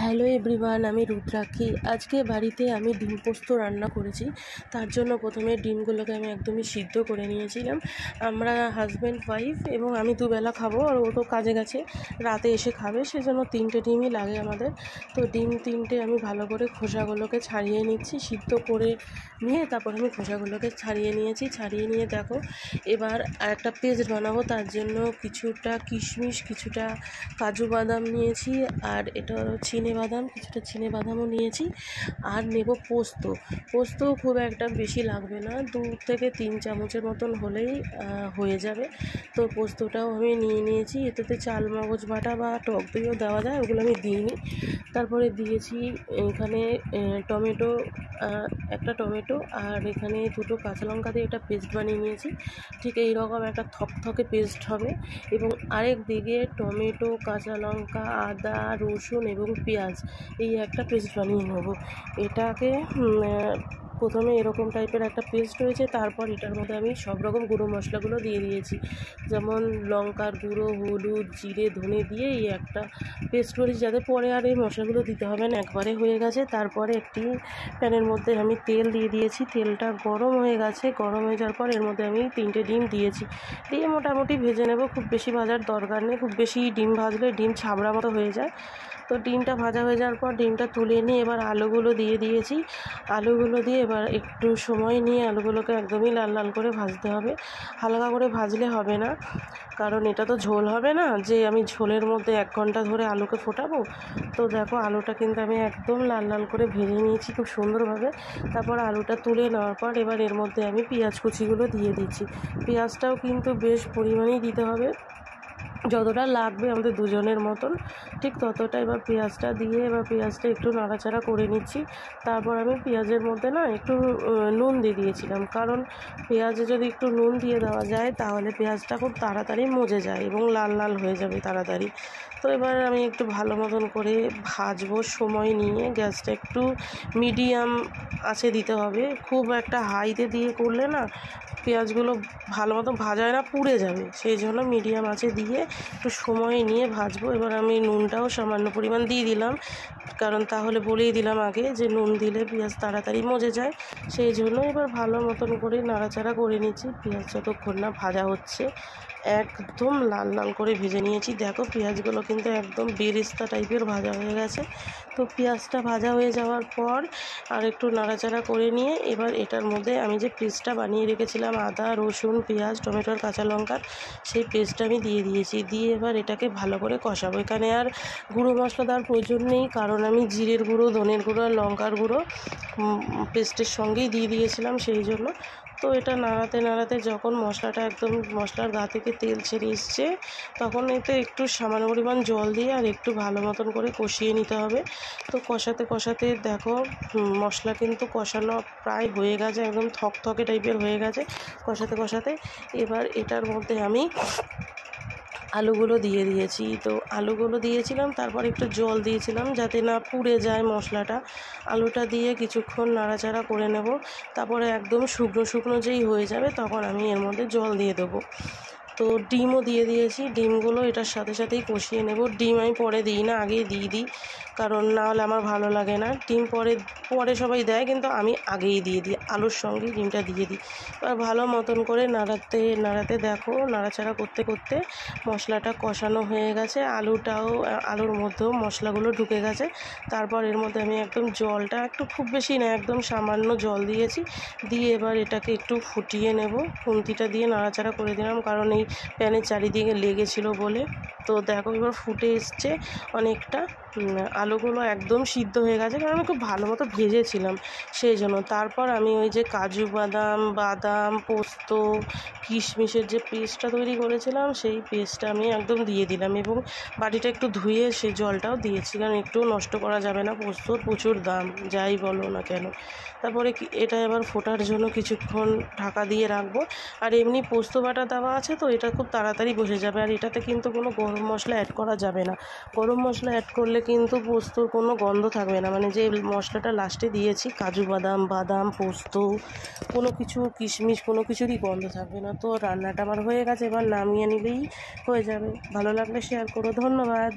Hello everyone, আমি রুদ্রাক্ষী। আজকে বাড়িতে আমি ডিম পোস্ত রান্না করেছি। তার জন্য প্রথমে ডিমগুলোকে আমি একদমই সিদ্ধ করে নিয়েছিলাম। আমরা হাজব্যান্ড ওয়াইফ এবং আমি দুবেলা খাবো, আর ও তো কাজে গেছে, রাতে এসে খাবে, সেজন্য 3টে ডিমই লাগে আমাদের। তো ডিম 3টে আমি ভালো করে খোসাগুলোকে ছাড়িয়ে নিচ্ছি, সিদ্ধ করে নিয়ে তারপর আমি খোসাগুলোকে ছাড়িয়ে নিয়ে দেখো এবার একটা পেস্ট বানাবো। তার জন্য কিছুটা কিশমিশ, কিছুটা কাজু বাদাম নিয়েছি, আর এটা কিছুটা চিনে বাদামও নিয়েছি, আর নেব পোস্ত খুব একটা বেশি লাগবে না, 2 থেকে 3 চামচের মতন হলেই হয়ে যাবে। তো পোস্তটাও আমি নিয়ে নিয়েছি। এটাতে চাল মগজ বাটা বা টক দইও দেওয়া যায়, ওগুলো আমি দিইনি। তারপরে দিয়েছি এখানে একটা টমেটো, আর এখানে 2টো কাঁচা লঙ্কা দিয়ে একটা পেস্ট বানিয়ে নিয়েছি। ঠিক এই রকম একটা থকথকে পেস্ট হবে। এবং আরেক দিকে টমেটো, কাঁচা লঙ্কা, আদা, রসুন এবং পেঁয়াজ এই একটা পেস্ট বানিয়ে নেব। এটাকে প্রথমে এরকম টাইপের একটা পেস্ট হয়েছে, তারপর এটার মধ্যে আমি সব রকম গুঁড়ো মশলাগুলো দিয়ে দিয়েছি, যেমন লঙ্কার গুঁড়ো, হলুদ, জিরে, ধনে দিয়ে এই একটা পেস্ট করেছি, যাতে পরে আর এই মশলাগুলো দিতে হবে না, একবারে হয়ে গেছে। তারপরে একটি প্যানের মধ্যে আমি তেল দিয়ে দিয়েছি, তেলটা গরম হয়ে গেছে। গরম হয়ে যাওয়ার পর এর মধ্যে আমি 3টে ডিম দিয়েছি, দিয়ে মোটামুটি ভেজে নেব। খুব বেশি ভাজার দরকার নেই, খুব বেশি ডিম ভাজলে ডিম ছাবড়া মতো হয়ে যায়। তো ডিমটা ভাজা হয়ে যাওয়ার পর ডিমটা তুলে নিয়ে এবার আলুগুলো দিয়ে দিয়েছি। আলুগুলো দিয়ে এবার একটু সময় নিয়ে আলুগুলোকে একদমই লাল লাল করে ভাজতে হবে। হালকা করে ভাজলে হবে না, কারণ এটা তো ঝোল হবে না যে আমি ঝোলের মধ্যে 1 ঘন্টা ধরে আলুকে ফোটাবো। তো দেখো আলুটা কিন্তু আমি একদম লাল লাল করে ভেজে নিয়েছি খুব সুন্দরভাবে। তারপর আলুটা তুলে নেওয়ার পর এবার এর মধ্যে আমি পেঁয়াজ কুচিগুলো দিয়ে দিচ্ছি। পেঁয়াজটাও কিন্তু বেশ পরিমাণেই দিতে হবে, যতটা লাগবে আমাদের দুজনের মতন ঠিক ততটা। এবার পেঁয়াজটা দিয়ে এবার পেঁয়াজটা একটু নাড়াচাড়া করে নিচ্ছি। তারপর আমি পেঁয়াজের মধ্যে একটু নুন দিয়ে দিয়েছিলাম, কারণ পেঁয়াজে যদি একটু নুন দিয়ে দেওয়া যায় তাহলে পেঁয়াজটা খুব তাড়াতাড়ি মজে যায় এবং লাল লাল হয়ে যাবে তাড়াতাড়ি। তো এবার আমি একটু ভালো মতন করে ভাজবো, সময় নিয়ে। গ্যাসটা একটু মিডিয়াম আঁচে দিতে হবে, খুব একটা হাইতে দিয়ে করলে না পেঁয়াজগুলো ভালো মতো ভাজায় না, পুড়ে যাবে। সেই জন্য মিডিয়াম আঁচে দিয়ে একটু সময় নিয়ে ভাজবো। এবার আমি নুনটাও সামান্য পরিমাণ দিয়ে দিলাম, কারণ তাহলে বলেই দিলাম আগে যে নুন দিলে পেঁয়াজ তাড়াতাড়ি মজে যায়। সেই জন্য এবার ভালো মতন করে নাড়াচাড়া করে নিচ্ছি। পেঁয়াজ যতক্ষণ না ভাজা হচ্ছে একদম লাল লাল করে ভেজে নিয়েছি। দেখো পেঁয়াজগুলো কিন্তু একদম বেরেস্তা টাইপের ভাজা হয়ে গেছে। তো পেঁয়াজটা ভাজা হয়ে যাওয়ার পর আর একটু নাড়াচাড়া করে নিয়ে এবার এটার মধ্যে আমি যে পেস্টটা বানিয়ে রেখেছিলাম আদা, রসুন, পেঁয়াজ, টমেটোর, কাঁচা লঙ্কার, সেই পেস্টটা আমি দিয়ে দিয়েছি। দিয়ে এবার এটাকে ভালো করে কষাবো। এখানে আর গুঁড়ো মশলা দেওয়ার প্রয়োজন নেই, কারণ আমি জিরের গুঁড়ো, ধনের গুঁড়ো আর লঙ্কার গুঁড়ো পেস্টের সঙ্গেই দিয়ে দিয়েছিলাম, সেই জন্য। তো এটা নাড়াতে নাড়াতে যখন মশলাটা একদম মশলার গা থেকে তেল ছেড়ে এসছে, তখন এতে একটু সামান্য পরিমাণ জল দিয়ে আর একটু ভালো মতন করে কষিয়ে নিতে হবে। তো কষাতে কষাতে দেখো মশলা কিন্তু কষানো প্রায় হয়ে গেছে, একদম থকথকে টাইপের হয়ে গেছে কষাতে কষাতে। এবার এটার মধ্যে আমি আলুগুলো দিয়ে দিয়েছি। তো আলুগুলো দিয়েছিলাম, তারপর একটু জল দিয়েছিলাম যাতে না পুড়ে যায় মশলাটা। আলুটা দিয়ে কিছুক্ষণ নাড়াচাড়া করে নেব। তারপরে একদম শুকনো শুকনো যেই হয়ে যাবে তখন আমি এর মধ্যে জল দিয়ে দেবো। তো ডিমও দিয়ে দিয়েছি, ডিমগুলো এটার সাথে সাথেই কষিয়ে নেব। ডিম আমি পরে দিই না, আগেই দিয়ে দিই, কারণ না হলে আমার ভালো লাগে না। ডিম পরে পরে সবাই দেয়, কিন্তু আমি আগেই দিয়ে দিই, আলুর সঙ্গে ডিমটা দিয়ে দিই। এবার ভালো মতন করে নাড়াতে নাড়াতে দেখো নাড়াচাড়া করতে করতে মশলাটা কষানো হয়ে গেছে, আলুর মধ্যেও মশলাগুলো ঢুকে গেছে। তারপর এর মধ্যে আমি একদম জলটা একটু, খুব বেশি না, একদম সামান্য জল দিয়েছি। দিয়ে এবার এটাকে একটু ফুটিয়ে নেব। খুন্তিটা দিয়ে নাড়াচাড়া করে দিলাম, কারণ এই প্যানের চারিদিকে লেগেছিল বলে। তো দেখো এবার ফুটে এসছে অনেকটা, আলুগুলো একদম সিদ্ধ হয়ে গেছে, কারণ আমি খুব ভালো মতো ভেজেছিলাম সেই জন্য। তারপর আমি ওই যে কাজু বাদাম, পোস্ত, কিশমিশের যে পেস্টটা তৈরি করেছিলাম সেই পেস্টটা আমি একদম দিয়ে দিলাম, এবং বাটিটা একটু ধুয়ে সেই জলটাও দিয়েছি, কারণ একটু নষ্ট করা যাবে না, পোস্তর প্রচুর দাম যাই বলো না কেন। তারপরে এটা এবার ফোটার জন্য কিছুক্ষণ ঢাকা দিয়ে রাখবো। আর এমনি পোস্ত বাটা দেওয়া আছে, তো এটা খুব তাড়াতাড়ি বসে যাবে। আর এটাতে কিন্তু কোনো গরম মশলা অ্যাড করা যাবে না, গরম মশলা অ্যাড করলে কিন্তু পোস্তর কোনো গন্ধ থাকবে না। মানে যে মশলাটা লাস্টে দিয়েছি কাজু বাদাম, পোস্ত, কোনো কিছু কিশমিশ, কোনো কিছুরই গন্ধ থাকবে না। তো রান্নাটা আমার হয়ে গেছে, এবার নামিয়ে নিলেই হয়ে যাবে। ভালো লাগলে শেয়ার করো, ধন্যবাদ।